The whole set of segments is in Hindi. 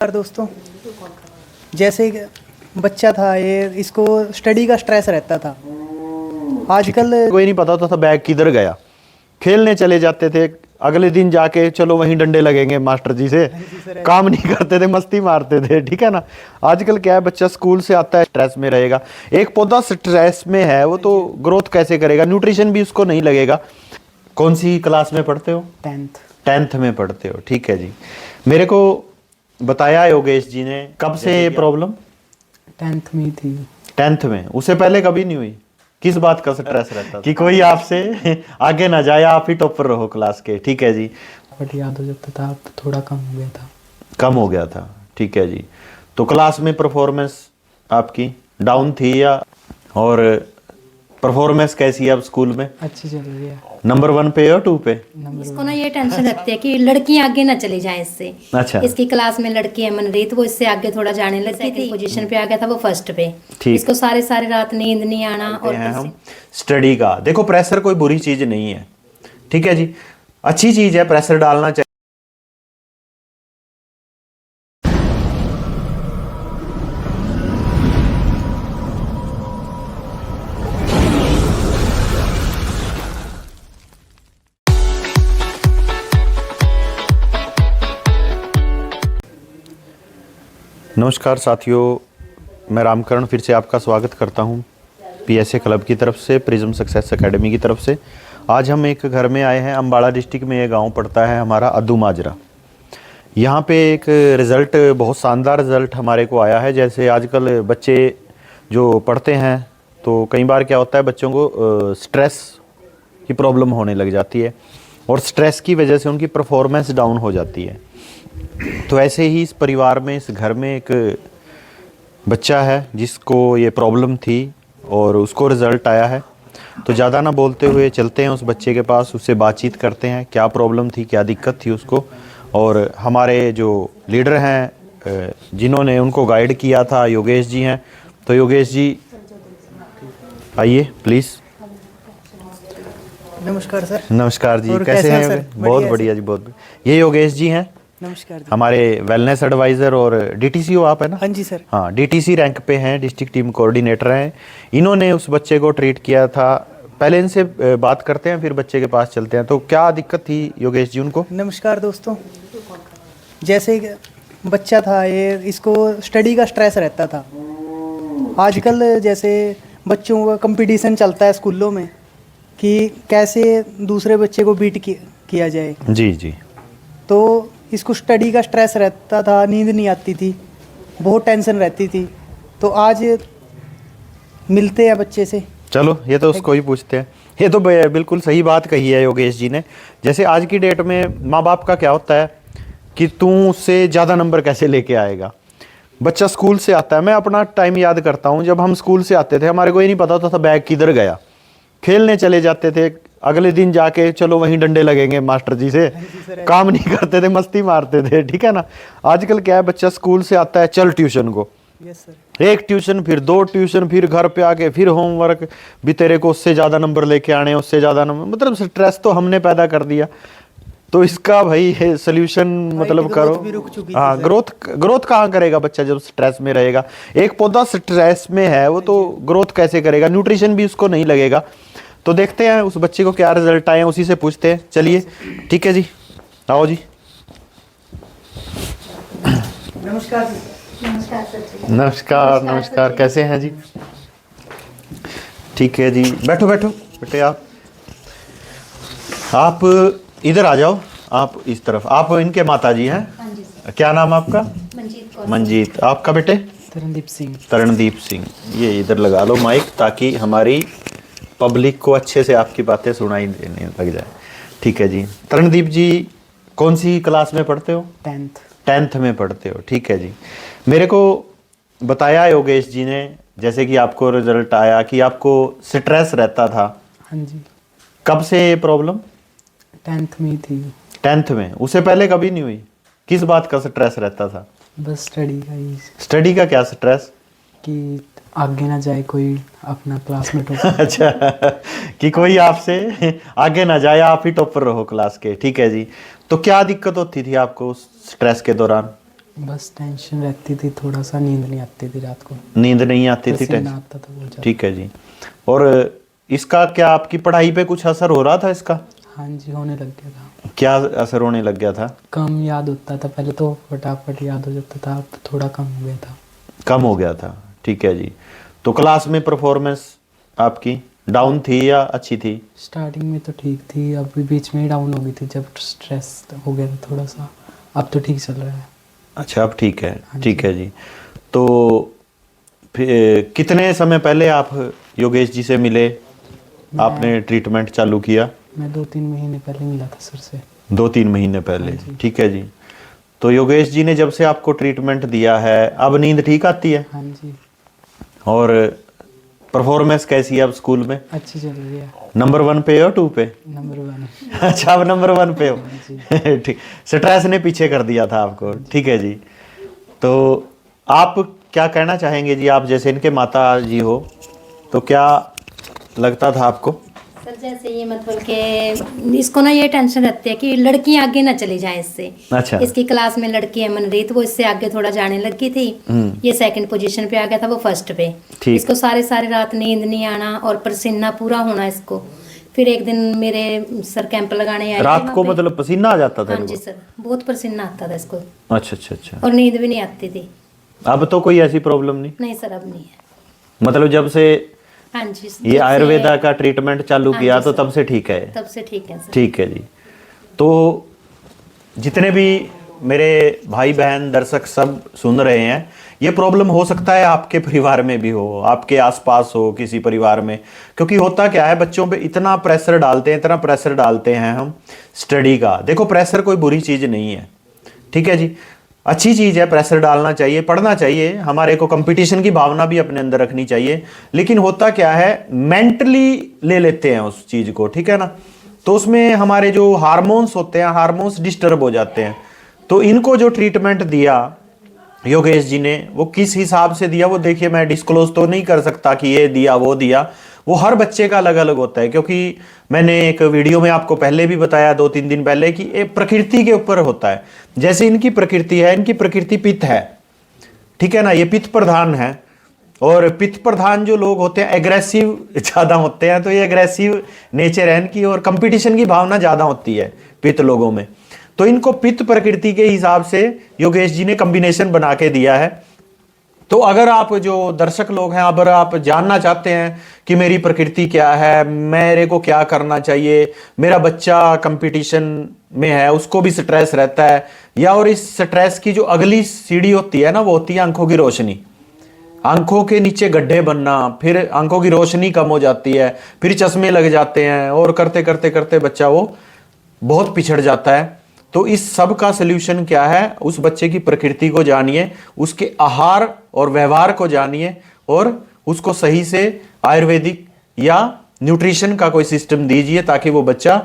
यार दोस्तों, जैसे बच्चा था ये, इसको स्टडी का स्ट्रेस रहता था। आजकल कोई नहीं पता था बैग किधर गया। खेलने चले जाते थे, अगले दिन जाके चलो वहीं डंडे लगेंगे मास्टर जी से। काम नहीं करते थे, मस्ती मारते थे, ठीक है ना। आजकल क्या है, बच्चा स्कूल से आता है स्ट्रेस में रहेगा। एक पौधा स्ट्रेस में है, वो तो ग्रोथ कैसे करेगा, न्यूट्रिशन भी उसको नहीं लगेगा। कौन सी क्लास में पढ़ते हो? 10th में पढ़ते हो, ठीक है जी। मेरे को बताया योगेश जी ने, कब से ये प्रॉब्लम? 10th में थी। 10th में, उससे पहले कभी नहीं हुई? किस बात का स्ट्रेस रहता था? कि कोई आपसे आगे ना जाए, आप ही टॉपर रहो क्लास के, ठीक है जी। बट याद हो जाता था, अब तो थोड़ा कम हो गया था। कम हो गया था, ठीक है जी। तो क्लास में परफॉर्मेंस आपकी डाउन थी या, और परफॉर्मेंस कैसी है अब स्कूल में? अच्छी चल रही है। नंबर 1 पे या 2 पे? इसको ना ये टेंशन रहती है कि लड़कियां आगे ना चली जाएं इससे। अच्छा। इसकी क्लास में लड़की है मनरीत, वो इससे आगे थोड़ा जाने लगी थी, पोजीशन पे आ गया था वो फर्स्ट पे। ठीक। इसको सारे सारे रात नींद नहीं आना। और हम स्टडी का देखो, प्रेशर कोई बुरी चीज नहीं है, ठीक है जी, अच्छी चीज है, प्रेशर डालना चाहिए। नमस्कार साथियों, मैं रामकरण फिर से आपका स्वागत करता हूं पीएसए क्लब की तरफ से, प्रिज्म सक्सेस एकेडमी की तरफ से। आज हम एक घर में आए हैं, अम्बाड़ा डिस्ट्रिक्ट में ये गांव पड़ता है हमारा अद्दू माजरा। यहाँ पे एक रिज़ल्ट, बहुत शानदार रिज़ल्ट हमारे को आया है। जैसे आजकल बच्चे जो पढ़ते हैं तो कई बार क्या होता है, बच्चों को स्ट्रेस की प्रॉब्लम होने लग जाती है और स्ट्रेस की वजह से उनकी परफॉर्मेंस डाउन हो जाती है। तो ऐसे ही इस परिवार में, इस घर में एक बच्चा है जिसको ये प्रॉब्लम थी और उसको रिज़ल्ट आया है। तो ज़्यादा ना बोलते हुए चलते हैं उस बच्चे के पास, उससे बातचीत करते हैं, क्या प्रॉब्लम थी, क्या दिक्कत थी उसको। और हमारे जो लीडर हैं जिन्होंने उनको गाइड किया था, योगेश जी हैं। तो योगेश जी आइए प्लीज़। नमस्कार सर। नमस्कार जी, और कैसे हैं? सर? बहुत बढ़िया जी, बहुत बढ़िया। ये योगेश जी हैं, नमस्कार जी। हमारे वेलनेस एडवाइज़र और डीटीसी हो आप, है ना? हाँ जी सर। हाँ, डीटीसी रैंक पे हैं, डिस्ट्रिक्ट टीम कोऑर्डिनेटर हैं। इन्होंने उस बच्चे को ट्रीट किया था। पहले इनसे बात करते हैं, फिर बच्चे के पास चलते हैं। तो क्या दिक्कत थी योगेश जी उनको? नमस्कार दोस्तों, जैसे बच्चा था ये, इसको स्टडी का स्ट्रेस रहता था। आजकल जैसे बच्चों का कंपटीशन चलता है स्कूलों में कि कैसे दूसरे बच्चे को बीट किया जाए। जी जी। तो इसको स्टडी का स्ट्रेस रहता था, नींद नहीं आती थी, बहुत टेंशन रहती थी। तो आज मिलते हैं बच्चे से। चलो, ये तो उसको ही पूछते हैं। ये तो बिल्कुल सही बात कही है योगेश जी ने। जैसे आज की डेट में माँ बाप का क्या होता है कि तू उससे ज़्यादा नंबर कैसे लेके आएगा। बच्चा स्कूल से आता है, मैं अपना टाइम याद करता हूँ, जब हम स्कूल से आते थे हमारे को ये नहीं पता होता था बैग किधर गया। खेलने चले जाते थे, अगले दिन जाके चलो वहीं डंडे लगेंगे मास्टर जी से। काम नहीं करते थे, मस्ती मारते थे, ठीक है ना। आजकल क्या है, बच्चा स्कूल से आता है, चल ट्यूशन को। Yes sir. एक ट्यूशन, फिर 2 ट्यूशन, फिर घर पे आके फिर होमवर्क भी, तेरे को उससे ज़्यादा नंबर लेके आने, उससे ज़्यादा नंबर, मतलब स्ट्रेस तो हमने पैदा कर दिया। तो इसका भाई सोल्यूशन मतलब करो। हाँ, ग्रोथ कहाँ करेगा बच्चा जब स्ट्रेस में रहेगा। एक पौधा स्ट्रेस में है, वो तो ग्रोथ कैसे करेगा, न्यूट्रिशन भी उसको नहीं लगेगा। तो देखते हैं उस बच्चे को क्या रिजल्ट आए हैं, उसी से पूछते हैं। चलिए, ठीक है जी, आओ जी। नमस्कार। नमस्कार सर जी। नमस्कार नमस्कार, कैसे हैं जी? ठीक है जी, बैठो बैठो बेटे। आप इधर आ जाओ, आप इस तरफ। आप इनके माता जी हैं? हाँ जी सर। क्या नाम आपका? मंजीत कौर। मंजीत। आपका बेटे? तरणदीप सिंह। तरणदीप सिंह। ये इधर लगा लो माइक, ताकि हमारी पब्लिक को अच्छे से आपकी बातें सुनाई देने लग जाए। ठीक है जी। तरणदीप जी कौन सी क्लास में पढ़ते हो? 10th में पढ़ते हो, ठीक है जी। मेरे को बताया योगेश जी ने, जैसे कि आपको रिजल्ट आया कि आपको स्ट्रेस रहता था। हाँ जी। कब से ये प्रॉब्लम? 10th में थी। 10th में, उससे पहले कभी नहीं हुई? किस बात का स्ट्रेस रहता था? बस स्टडी का ही। स्टडी का क्या स्ट्रेस? कि आगे ना जाए कोई अपना क्लासमेट हो। अच्छा, कि कोई आपसे आगे ना जाए, आप ही टॉपर रहो क्लास के, ठीक है जी। तो क्या दिक्कत होती थी आपको उस स्ट्रेस के दौरान? बस टेंशन रहती थी, थोड़ा सा नींद नहीं आती थी रात को, नींद नहीं आती थी, पसीना टेंशन। आता था बहुत ज़्यादा। ठीक है जी। और इसका क्या आपकी पढ़ाई पे कुछ असर हो रहा था इसका? हाँ जी, होने लग गया था। क्या असर होने लग गया था? कम याद होता था, पहले तो फटाफट याद हो जाता था, अब तो थोड़ा कम हो गया था। कम हो गया था, ठीक है जी। तो क्लास में परफॉर्मेंस आपकी डाउन थी या अच्छी थी? स्टार्टिंग में तो ठीक थी, अभी बीच में ही डाउन हो गई थी जब स्ट्रेस हो गया था थोड़ा सा। अब तो ठीक चल रहा है। अच्छा, अब ठीक है, हाँ ठीक जी। है जी। तो फिर कितने समय पहले आप योगेश जी से मिले, आपने ट्रीटमेंट चालू किया? मैं 2-3 महीने पहले मिला था सर से। 2-3 महीने पहले, हाँ जी। ठीक है जी। तो योगेश जी ने जब से आपको ट्रीटमेंट दिया है, अब नींद ठीक आती है? हाँ जी, और परफॉर्मेंस कैसी है अब स्कूल में? अच्छी चल रही है। नंबर 1 पे हो 2 पे? नंबर 1 है। अच्छा, अब नंबर 1 पे हो। जी। ठीक, स्ट्रेस ने पीछे कर दिया था आपको, ठीक है जी। तो आप क्या कहना चाहेंगे जी, आप जैसे इनके माता जी हो, तो क्या लगता था आपको? सर जैसे ये मतलब कि इसको ना ये टेंशन रहती है कि लड़कियां आगे ना चली जाएं इससे। अच्छा। इसकी क्लास में लड़की है मनरीत, वो इससे आगे थोड़ा जाने लगी थी। ये सेकंड पोजीशन पे आ गया था, वो फर्स्ट पे। ठीक। इसको सारी सारी रात नींद नहीं आना और पसीना पूरा होना इसको। फिर एक दिन मेरे सर कैंप लगाने आए थे रात वहाँ को पे। मतलब पसीना आ जाता था हाँ जी इनको? सर, बहुत पसीना आता था इसको अच्छा अच्छा अच्छा। और नींद भी नहीं आती थी। अब तो कोई ऐसी प्रॉब्लम नहीं? नहीं सर, अब नहीं है। मतलब जब से हाँ जी, ये आयुर्वेदा का ट्रीटमेंट चालू हाँ किया जी तो सर। तब से ठीक है? तब से ठीक है सर। ठीक है जी। तो जितने भी मेरे भाई बहन दर्शक सब सुन रहे हैं, ये प्रॉब्लम हो सकता है आपके परिवार में भी हो, आपके आसपास हो किसी परिवार में। क्योंकि होता क्या है, बच्चों पे इतना प्रेशर डालते हैं, इतना प्रेशर डालते हैं हम स्टडी का। देखो, प्रेशर कोई बुरी चीज़ नहीं है, ठीक है जी, अच्छी चीज़ है, प्रेशर डालना चाहिए, पढ़ना चाहिए, हमारे को कंपटीशन की भावना भी अपने अंदर रखनी चाहिए। लेकिन होता क्या है, मेंटली ले लेते हैं उस चीज़ को, ठीक है ना, तो उसमें हमारे जो हार्मोन्स होते हैं, हार्मोन्स डिस्टर्ब हो जाते हैं। तो इनको जो ट्रीटमेंट दिया योगेश जी ने, वो किस हिसाब से दिया वो देखिए, मैं डिस्क्लोज तो नहीं कर सकता कि ये दिया वो दिया, वो हर बच्चे का अलग अलग होता है। क्योंकि मैंने एक वीडियो में आपको पहले भी बताया 2-3 दिन पहले कि ये प्रकृति के ऊपर होता है। जैसे इनकी प्रकृति है, इनकी प्रकृति पित्त है, ठीक है ना, ये पित्त प्रधान है। और पित्त प्रधान जो लोग होते हैं एग्रेसिव ज़्यादा होते हैं, तो ये एग्रेसिव नेचर है इनकी और कंपटीशन की भावना ज़्यादा होती है पित्त लोगों में। तो इनको पित्त प्रकृति के हिसाब से योगेश जी ने कॉम्बिनेशन बना के दिया है। तो अगर आप जो दर्शक लोग हैं, अगर आप जानना चाहते हैं कि मेरी प्रकृति क्या है, मेरे को क्या करना चाहिए, मेरा बच्चा कंपटीशन में है, उसको भी स्ट्रेस रहता है, या और इस स्ट्रेस की जो अगली सीढ़ी होती है ना, वो होती है आंखों की रोशनी। आंखों के नीचे गड्ढे बनना, फिर आंखों की रोशनी कम हो जाती है, फिर चश्मे लग जाते हैं, और करते करते करते बच्चा वो बहुत पिछड़ जाता है। तो इस सब का सल्यूशन क्या है, उस बच्चे की प्रकृति को जानिए, उसके आहार और व्यवहार को जानिए, और उसको सही से आयुर्वेदिक या न्यूट्रिशन का कोई सिस्टम दीजिए, ताकि वो बच्चा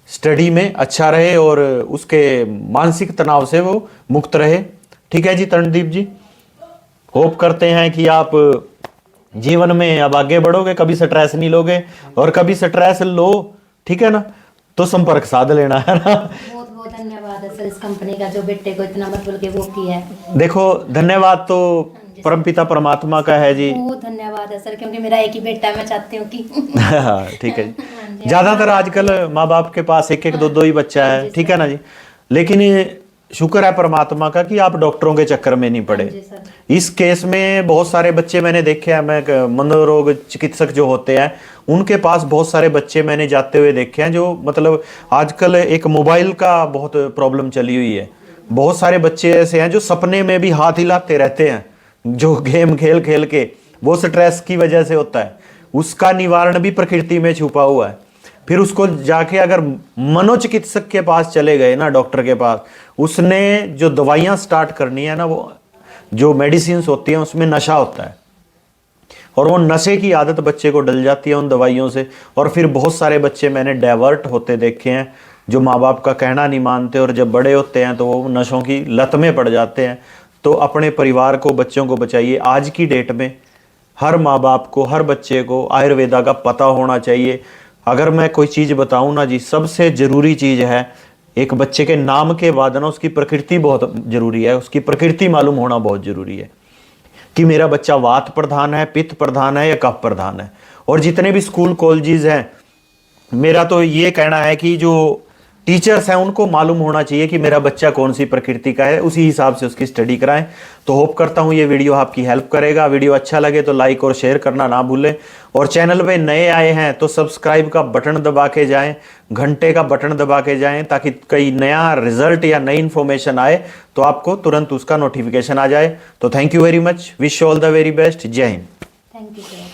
स्टडी में अच्छा रहे और उसके मानसिक तनाव से वो मुक्त रहे। ठीक है जी तरणदीप जी, होप करते हैं कि आप जीवन में अब आगे बढ़ोगे, कभी स्ट्रेस नहीं लोगे, और कभी स्ट्रेस लो, ठीक है ना, तो संपर्क साध लेना, है ना। बहुत बहुत धन्यवाद है सर इस कंपनी का, जो बेटे को इतना मतलब के वो किया है। देखो, धन्यवाद तो परमपिता परमात्मा का है जी। बहुत धन्यवाद है सर, क्योंकि मेरा एक ही बेटा है, मैं चाहती हूँ कि हाँ, ठीक है जी। ज्यादातर आजकल माँ बाप के पास एक एक दो दो ही बच्चा है, ठीक है ना जी। लेकिन ये शुक्र है परमात्मा का कि आप डॉक्टरों के चक्कर में नहीं पड़े। इस केस में बहुत सारे बच्चे मैंने देखे हैं, मैं मनोरोग चिकित्सक जो होते हैं उनके पास बहुत सारे बच्चे मैंने जाते हुए देखे हैं, जो मतलब आजकल एक मोबाइल का बहुत प्रॉब्लम चली हुई है। बहुत सारे बच्चे ऐसे हैं जो सपने में भी हाथ हिलाते रहते हैं, जो गेम खेल खेल के, वो स्ट्रेस की वजह से होता है। उसका निवारण भी प्रकृति में छुपा हुआ है। फिर उसको जाके अगर मनोचिकित्सक के पास चले गए ना, डॉक्टर के पास, उसने जो दवाइयाँ स्टार्ट करनी है ना, वो जो मेडिसिन होती हैं उसमें नशा होता है, और वो नशे की आदत बच्चे को डल जाती है उन दवाइयों से। और फिर बहुत सारे बच्चे मैंने डाइवर्ट होते देखे हैं, जो माँ बाप का कहना नहीं मानते, और जब बड़े होते हैं तो वो नशों की लत में पड़ जाते हैं। तो अपने परिवार को, बच्चों को बचाइए। आज की डेट में हर माँ बाप को, हर बच्चे को आयुर्वेदा का पता होना चाहिए। अगर मैं कोई चीज़ बताऊँ ना जी, सबसे ज़रूरी चीज़ है एक बच्चे के नाम के बाद ना उसकी प्रकृति बहुत जरूरी है, उसकी प्रकृति मालूम होना बहुत जरूरी है कि मेरा बच्चा वात प्रधान है, पित्त प्रधान है या कफ प्रधान है। और जितने भी स्कूल कॉलेजेस हैं, मेरा तो ये कहना है कि जो टीचर्स हैं उनको मालूम होना चाहिए कि मेरा बच्चा कौन सी प्रकृति का है, उसी हिसाब से उसकी स्टडी कराएं। तो होप करता हूं ये वीडियो आपकी हेल्प करेगा। वीडियो अच्छा लगे तो लाइक और शेयर करना ना भूलें, और चैनल पे नए आए हैं तो सब्सक्राइब का बटन दबा के जाएं, घंटे का बटन दबा के जाएं, ताकि कोई नया रिजल्ट या नई इन्फॉर्मेशन आए तो आपको तुरंत उसका नोटिफिकेशन आ जाए। तो thank you very much, wish all the very best, जय हिंद। Thank you sir.